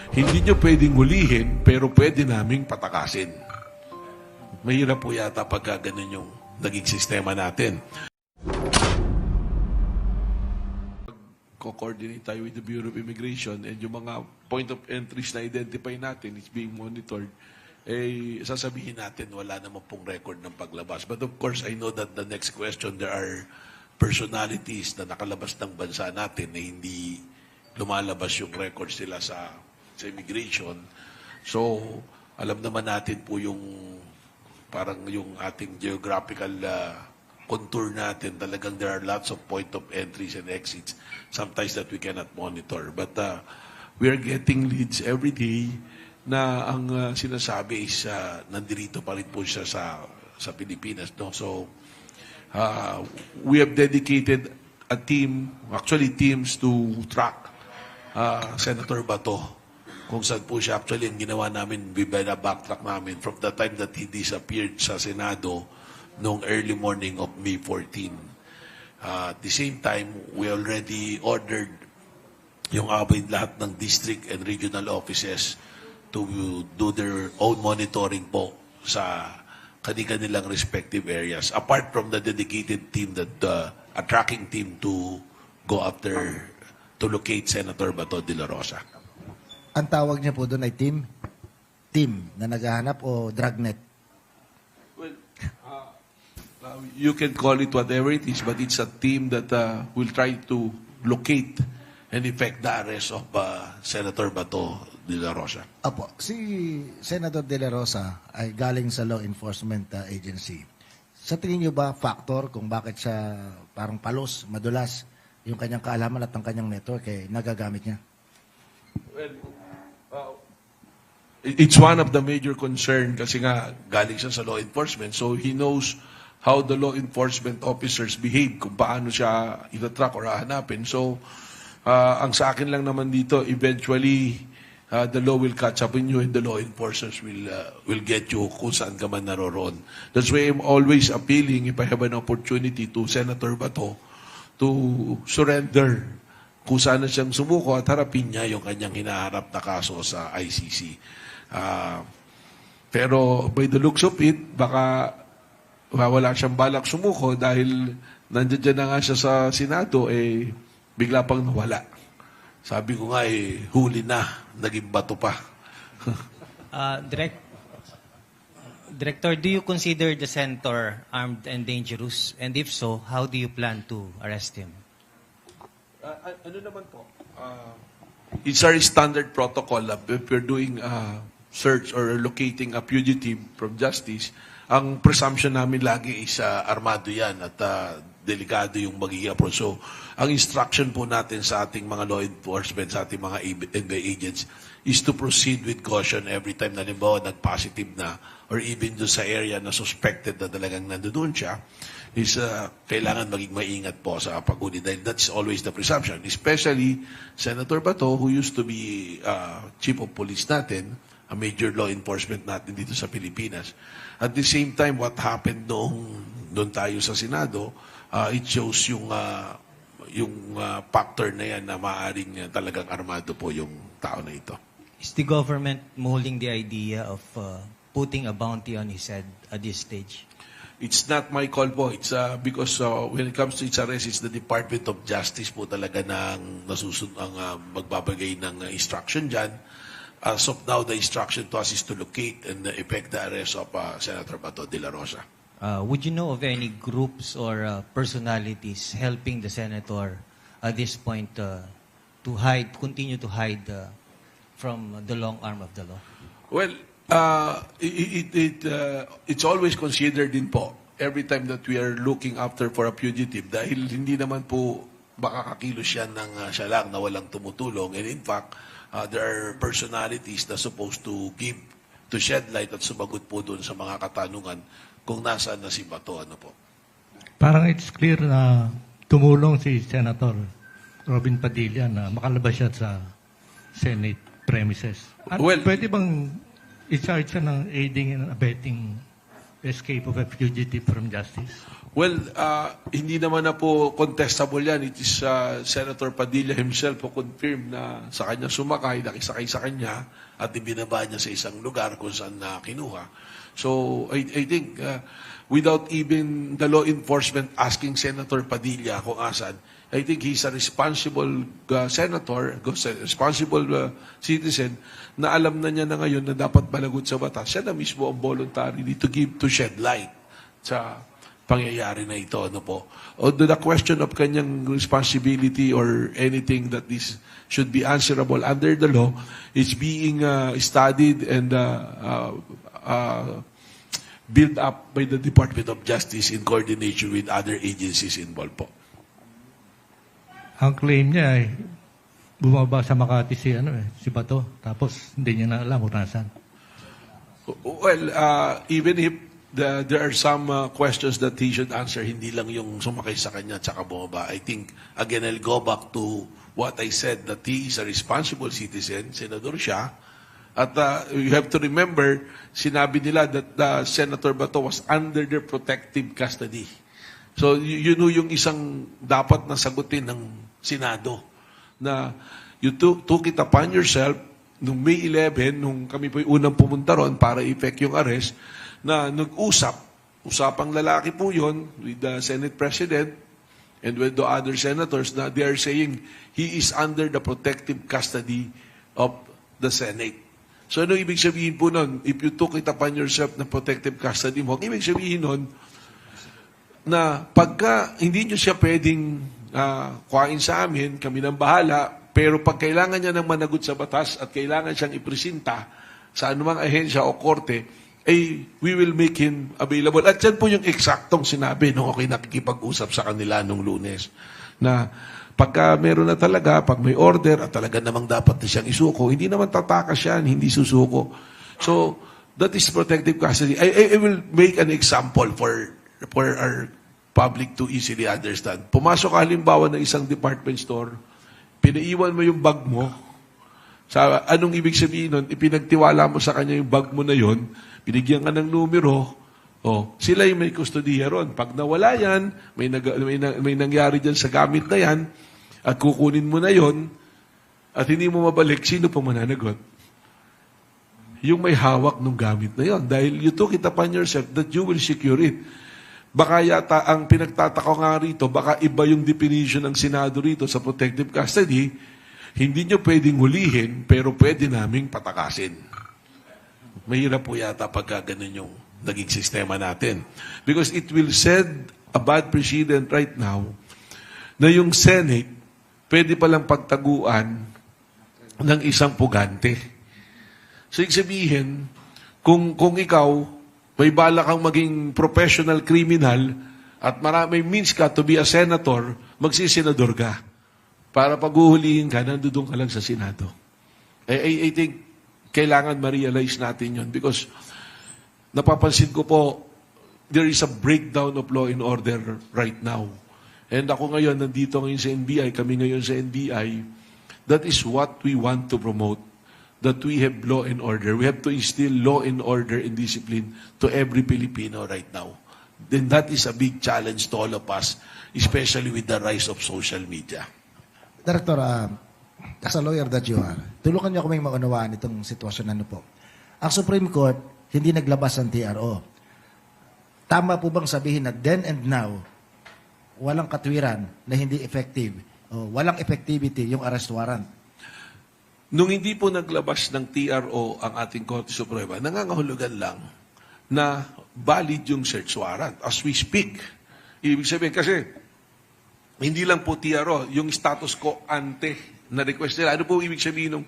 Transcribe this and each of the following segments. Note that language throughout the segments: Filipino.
Hindi nyo pwedeng hulihin, pero pwede naming patakasin. Mahirap po yata pagka ganun yung naging sistema natin. Co-coordinate tayo with the Bureau of Immigration and yung mga point of entries na identify natin is being monitored, eh, sasabihin natin wala naman pong record ng paglabas. But of course, I know that the next question, there are personalities na nakalabas ng bansa natin na hindi lumalabas yung records nila sa immigration. So, alam naman natin po yung parang yung ating geographical contour natin, talagang there are lots of point of entries and exits, sometimes that we cannot monitor. But we are getting leads every day na ang sinasabi is nandirito pa rin po siya sa Pilipinas. No? So, we have dedicated a team, actually teams to track Senator Bato. Kung saan po siya, actually, ang ginawa namin, backtrack namin from the time that he disappeared sa Senado noong early morning of May 14. At the same time, we already ordered yung lahat ng district and regional offices to do their own monitoring po sa kanilang respective areas. Apart from the dedicated team, a tracking team to go after, to locate Senator Bato de la Rosa. Ang tawag niya po doon ay team? Team na naghahanap o dragnet? Well, you can call it whatever it is, but it's a team that will try to locate and effect the arrest of Senator Bato de la Rosa. Apo, si Senator De La Rosa ay galing sa law enforcement agency. Sa tingin niyo ba factor kung bakit siya parang palos, madulas, yung kanyang kaalaman at ang kanyang network ay nagagamit niya? Well, it's one of the major concern kasi nga galing siya sa law enforcement, so he knows how the law enforcement officers behave, kung paano siya itatrack or hahanapin. So, ang sa akin lang naman dito, eventually, the law will catch up in you and the law enforcers will get you kung saan ka man naroroon. That's why I'm always appealing, if I have an opportunity, to Senator Bato to surrender kung saan na siyang sumuko at harapin niya yung kanyang hinaharap na kaso sa ICC. Pero by the looks of it, baka wala siyang balak sumuko dahil nandiyan na nga siya sa Senado, eh, bigla pang nawala. Sabi ko nga, huli na, naging bato pa. Director, do you consider the senator armed and dangerous? And if so, how do you plan to arrest him? Ano naman po? It's our standard protocol. If we're doing search or locating a fugitive from justice, ang presumption namin lagi is armado yan at delikado yung magiging approach. So, ang instruction po natin sa ating mga law enforcement, sa ating mga NBI agents, is to proceed with caution every time na limbawa nag-positive na or even doon sa area na suspected na talagang nandoon siya, is kailangan maging maingat po sa paghuli dahil that's always the presumption. Especially Senator Bato, who used to be chief of police natin, a major law enforcement natin dito sa Pilipinas. At the same time, what happened doon tayo sa Senado, it shows yung factor na yan na maaaring talagang armado po yung tao na ito. Is the government molding the idea of putting a bounty on his head at this stage? It's not my call po. It's because when it comes to its arrest, it's the Department of Justice po talaga ang magbabagay ng instruction dyan. As of now, the instruction to us is to locate and effect the arrest of Senator Bato de la Rosa. Would you know of any groups or personalities helping the senator at this point to continue to hide from the long arm of the law? Well, it's always considered din po every time that we are looking after for a fugitive dahil hindi naman po makakakilos yan ng siya lang na walang tumutulong. And in fact, there are personalities na supposed to shed light at sumagot po doon sa mga katanungan kung nasaan na si Bato. Ano po? Parang it's clear na tumulong si Senator Robin Padilla na makalabas siya sa Senate premises. At Well, pwede bang i-charge siya ng aiding and abetting escape of a fugitive from justice? Well, hindi naman na po contestable yan. It is Senator Padilla himself who confirmed na sa kanya sumakay, nakisakay sa kanya, at ibinaba niya sa isang lugar kung saan na kinuha. So, I think, without even the law enforcement asking Senator Padilla kung asan, I think he's a responsible senator, responsible citizen, na alam na niya na ngayon na dapat balagot sa batas. Siya na mismo ang voluntarily to shed light sa pangyayari na ito. Ano po? O the question of kanyang responsibility or anything that this should be answerable under the law is being studied and built up by the Department of Justice in coordination with other agencies involved po. Ang claim niya ay bumaba sa Makati si Bato, tapos hindi niya na alam kung nasaan. Well, even if there are some questions that he should answer, hindi lang yung sumakay sa kanya at saka bumaba. I think, again, I'll go back to what I said, that he is a responsible citizen, senador siya. At you have to remember, sinabi nila that Senator Bato was under their protective custody. So, yun yung isang dapat na sagutin ng Senado, na you took it upon yourself nung May 11, nung kami po yung unang pumunta ron para i-effect yung arrest, na usapang lalaki po yun with the Senate President and with the other senators, na they are saying he is under the protective custody of the Senate. So ano ibig sabihin po nun? If you took it upon yourself na protective custody mo, ibig sabihin nun na pagka hindi nyo siya pwedeng kuhain sa amin, kami nang bahala, pero pag kailangan niya ng managot sa batas at kailangan siyang ipresenta sa anumang ahensya o korte, we will make him available. At yan po yung eksaktong sinabi nung ako'y nakikipag-usap sa kanila nung Lunes, na pagka meron na talaga, pag may order at talaga namang dapat na siyang isuko, hindi naman tatakas yan, hindi susuko. So, that is protective custody. I will make an example for our public to easily understand. Pumasok ka halimbawa ng isang department store, pinaiwan mo yung bag mo, sa anong ibig sabihin nun, ipinagtiwala mo sa kanya yung bag mo na yon, binigyan ka ng numero, sila yung may kustodiya ron. Pag nawala yan, may nangyari dyan sa gamit na yan, at kukunin mo na yon, at hindi mo mabalik, sino pa mananagot? Yung may hawak ng gamit na yon. Dahil you took it upon yourself that you will secure it. Baka yata ang pinagtataka nga rito, baka iba yung definition ng Senado rito sa protective custody, hindi nyo pwedeng hulihin, pero pwede naming patakasin. Mahirap po yata pagka ganun yung naging sistema natin. Because it will set a bad precedent right now na yung Senate pwede palang pagtaguan ng isang pugante. So, ibig sabihin, kung ikaw may bala kang maging professional criminal at maraming means ka to be a senator, magsisenador ka. Para paghuhulihin ka, nandoon ka lang sa Senado. I think kailangan ma-realize natin yun because napapansin ko po, there is a breakdown of law and order right now. And ako ngayon, nandito ngayon sa NBI, kami ngayon sa NBI, that is what we want to promote. That we have law and order. We have to instill law and order and discipline to every Filipino right now. Then that is a big challenge to all of us, especially with the rise of social media. Director, as a lawyer that you are, tulungan niyo kaming maunawaan itong sitwasyon na po. Ang Supreme Court, hindi naglabas ng TRO. Tama po bang sabihin na then and now, walang katwiran na hindi effective, o walang effectivity yung arrest warrant? Nung hindi po naglabas ng TRO ang ating Korte Suprema, nangangahulugan lang na valid yung search warrant as we speak. Ibig sabihin, kasi hindi lang po TRO, yung status quo ante na request nila. Ano po ibig sabihin ng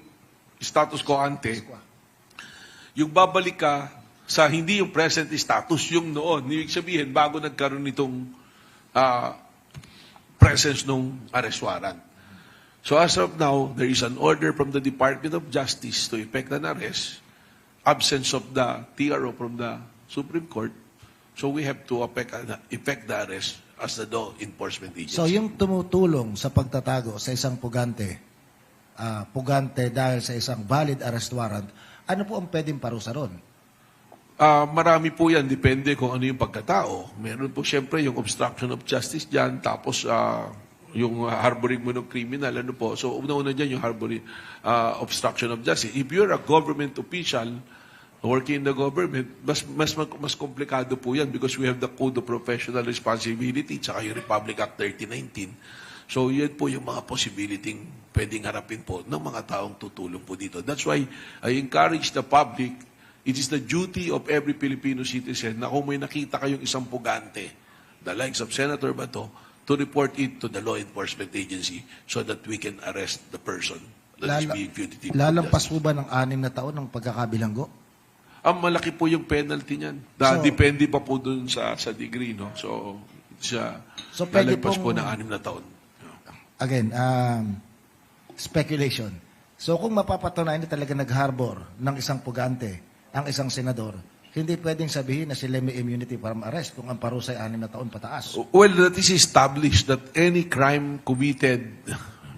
status quo ante? Yung babalik ka sa hindi yung present status, yung noon. Ibig sabihin, bago nagkaroon nitong presence ng arrest warrant. So as of now, there is an order from the Department of Justice to effect an arrest, absence of the TRO from the Supreme Court. So we have to effect the arrest as the law enforcement agency. So yung tumutulong sa pagtatago sa isang pugante dahil sa isang valid arrest warrant, ano po ang pwedeng parusa ron? Marami po yan, depende kung ano yung pagkatao. Meron po siyempre yung obstruction of justice dyan, tapos yung harboring mo ng criminal, ano po. So, una-una dyan yung harboring, obstruction of justice. If you're a government official, working in the government, mas komplikado po yan because we have the Code of Professional Responsibility tsaka yung Republic Act 3019. So, yan po yung mga possibility pwedeng harapin po ng mga taong tutulong po dito. That's why I encourage the public. It is the duty of every Filipino citizen na kung may nakita kayong isang pugante, the likes of Senator Bato, to report it to the law enforcement agency so that we can arrest the person that is being fugitive. Lalampas po ba ng 6 na taon ng pagkakabilanggo? Malaki po yung penalty niyan. Depende pa po dun sa degree, no? So pwede lalagpas po pong- ng 6 na taon. Again, speculation. So kung mapapatunayan na talaga nag-harbor ng isang pugante ang isang senador, hindi pwedeng sabihin na sila may immunity para ma-arrest kung ang parusa ay 6 na taon pataas. Well, that is established that any crime committed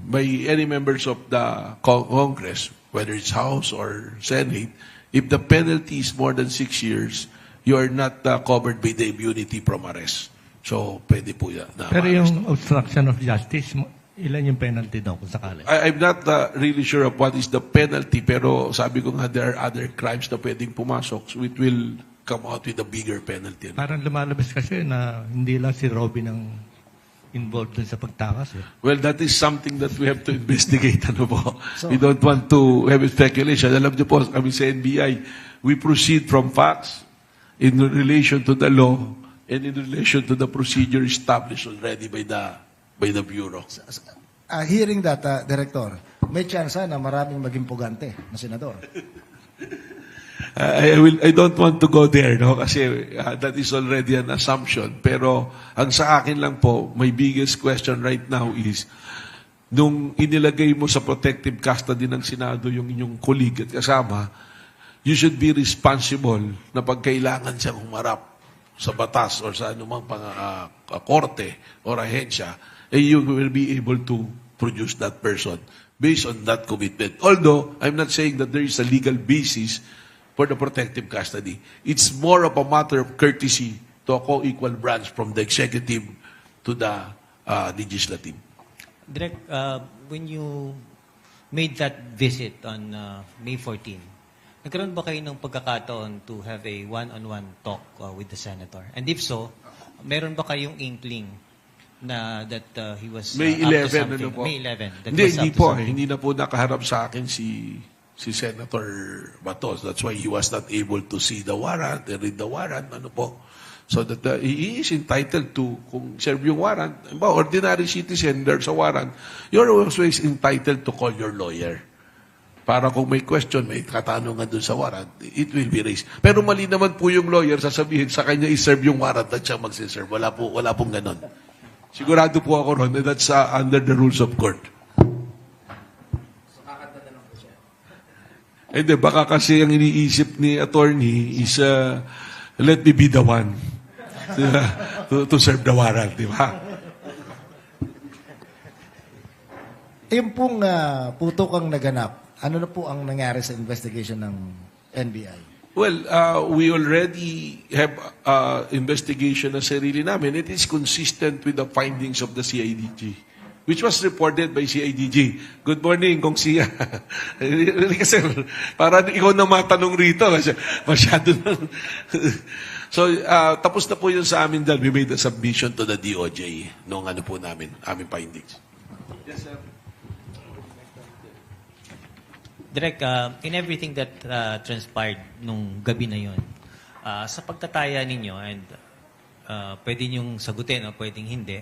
by any members of the Congress, whether it's House or Senate, if the penalty is more than 6 years, you are not covered by the immunity from arrest. So, pwede po yan. Pero yung obstruction of justice, ilan yung penalty daw kung sakali? I'm not really sure of what is the penalty, pero sabi ko nga there are other crimes na pwedeng pumasok, so it will come out with a bigger penalty. Parang lumalabas kasi na hindi lang si Robin ang involved dun sa pagtakas. Eh. Well, that is something that we have to investigate. Ano po? So- We don't want to have speculation. Alam niyo po, kami sa NBI, we proceed from facts in relation to the law and in relation to the procedure established already by the Bureau. Hearing that, Director, may chance na maraming maging pugante na senador. I don't want to go there, no? Kasi that is already an assumption. Pero ang sa akin lang po, my biggest question right now is, nung inilagay mo sa protective custody ng Senado yung inyong colleague at kasama, you should be responsible na pag kailangan siyang humarap sa batas or sa anumang korte or ahensya, you will be able to produce that person based on that commitment. Although, I'm not saying that there is a legal basis for the protective custody. It's more of a matter of courtesy to a co-equal branch from the executive to the legislative. Direk, when you made that visit on May 14, nagkaroon ba kayo ng pagkakataon to have a one-on-one talk with the senator? And if so, meron ba kayong inkling na that he was May up to 11, something? ano po? May 11. That Hindi, was hindi up to po. something. Hindi na po nakaharap sa akin si Senator Batos. That's why he was not able to see the warrant and read the warrant. Ano po? So that he is entitled to, kung serve yung warrant, ordinary citizen, there's a warrant, you're always entitled to call your lawyer. Para kung may question, may katanungan dun sa warrant, it will be raised. Pero mali naman po yung lawyer, sasabihin sa kanya i-serve yung warrant at siya magsiserve. Wala pong ganon. Sigurado po ako ron, that's under the rules of court. Hindi, baka kasi ang iniisip ni attorney is, let me be the one to serve the warrant, di ba? Yung pong putukang naganap, ano na po ang nangyari sa investigation ng NBI? Well, we already have investigation na sarili namin. It is consistent with the findings of the CIDG, which was reported by CIDG. Good morning, Kong Sia. Kasi parang ikaw na matanong rito. Masyado na. So, tapos na po yun sa amin dahil we made a submission to the DOJ nung ano po namin, aming findings. Yes, sir. Direk, in everything that transpired nung gabi na yon, sa pagtataya ninyo, and pwede niyong sagutin o pwedeng hindi,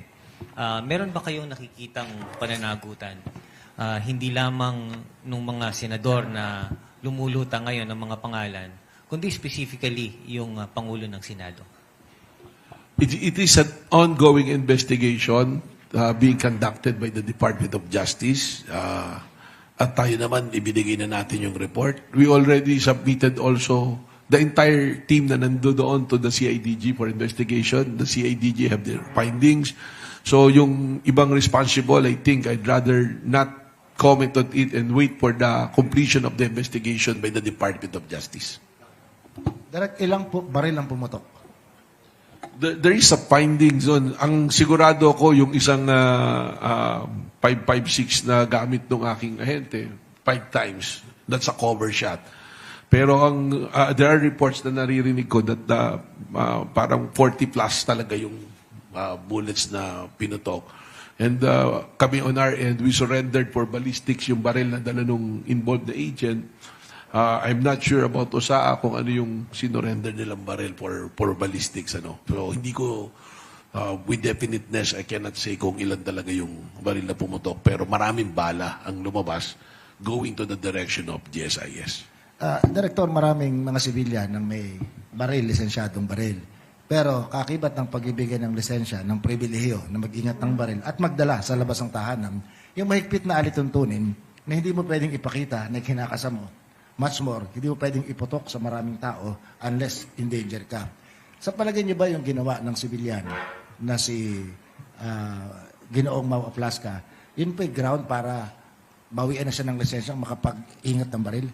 meron ba kayong nakikitang pananagutan? Hindi lamang nung mga senador na lumulutang ngayon ng mga pangalan, kundi specifically yung Pangulo ng Senado. It is an ongoing investigation being conducted by the Department of Justice. At tayo naman, ibinigay na natin yung report. We already submitted also the entire team na nandoon to the CIDG for investigation. The CIDG have their findings. So yung ibang responsible, I think I'd rather not comment on it and wait for the completion of the investigation by the Department of Justice. Direct, ilang baril ang pumutok? There is a findings on. Ang sigurado ko yung isang 5.56 na gamit ng aking ahente, 5 times. That's a cover shot. Pero there are reports na naririnig ko that parang 40 plus talaga yung bullets na pinutok. And kami on our end, we surrendered for ballistics yung baril na dala nung involved na agent. I'm not sure about OSAA kung ano yung sinurrender nilang baril for ballistics. So hindi ko, with definiteness, I cannot say kung ilan talaga yung baril na pumutok. Pero maraming bala ang lumabas going to the direction of GSIS. Director, maraming mga sibilyan ng may baril, lisensyadong baril. Pero kakibat ng pagbibigay ng lisensya, ng pribilehiyo na mag-ingat ng baril at magdala sa labas ng tahanan, yung mahigpit na alituntunin na hindi mo pwedeng ipakita na kinakasa mo. Much more, hindi mo pwedeng iputok sa maraming tao unless in danger ka. Sa palagay niyo ba yung ginawa ng sibilyan na si Ginoong Mau Aplaska, yun pa yung ground para bawian na siya ng lisensya makapag-ingat ng baril?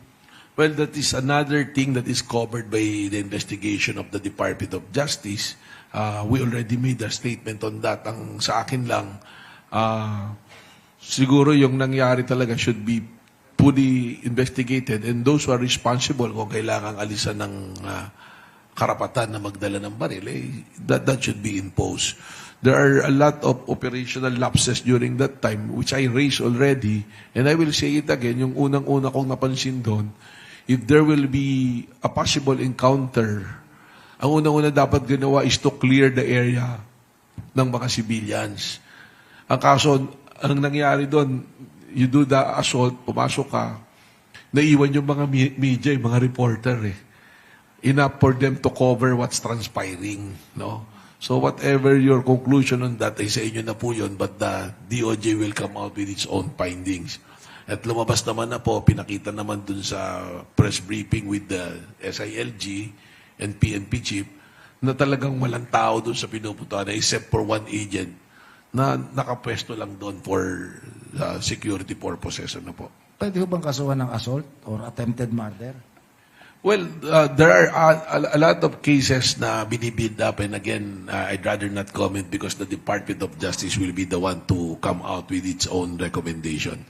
Well, that is another thing that is covered by the investigation of the Department of Justice. We already made a statement on that. Ang sa akin lang, siguro yung nangyari talaga should be fully investigated, and those who are responsible kung kailangang alisan ng karapatan na magdala ng baril, that should be imposed. There are a lot of operational lapses during that time, which I raised already, and I will say it again, yung unang-una kong napansin doon, if there will be a possible encounter, ang unang-una dapat ginawa is to clear the area ng mga civilians. Ang kaso, ang nangyari doon, you do the assault, pumasok ka, naiwan yung mga media, yung mga reporter enough for them to cover what's transpiring, no? So whatever your conclusion on that, ay sa inyo na po yun, but the DOJ will come out with its own findings. At lumabas naman na po, pinakita naman dun sa press briefing with the SILG and PNP chief na talagang walang tao dun sa pinupuntahan except for one agent na nakapwesto lang doon for security purposes. Ano po? Pwede ho bang kasuhan ng assault or attempted murder? Well, there are a lot of cases na binibuild up, and again, I'd rather not comment because the Department of Justice will be the one to come out with its own recommendation.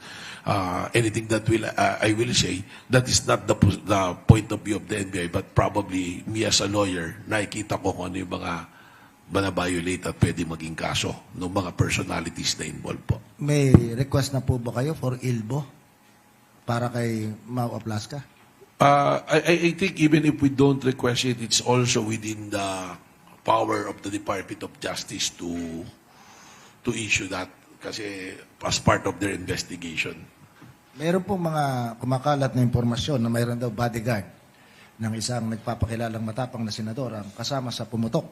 Anything that I will say, that is not the point of view of the NBI, but probably me as a lawyer, nakikita ko kung ano yung mga na-violate at pwede maging kaso ng mga personalities na involved po. May request na po ba kayo for ILBO para kay Mau Aplaska? I think even if we don't request it, it's also within the power of the Department of Justice to issue that kasi as part of their investigation. Meron pong mga kumakalat na impormasyon na mayroon daw bodyguard ng isang nagpapakilalang matapang na senador ang kasama sa pumutok.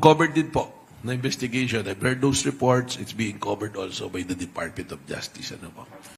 Covered din po na investigation. I've heard those reports. It's being covered also by the Department of Justice. Ano po?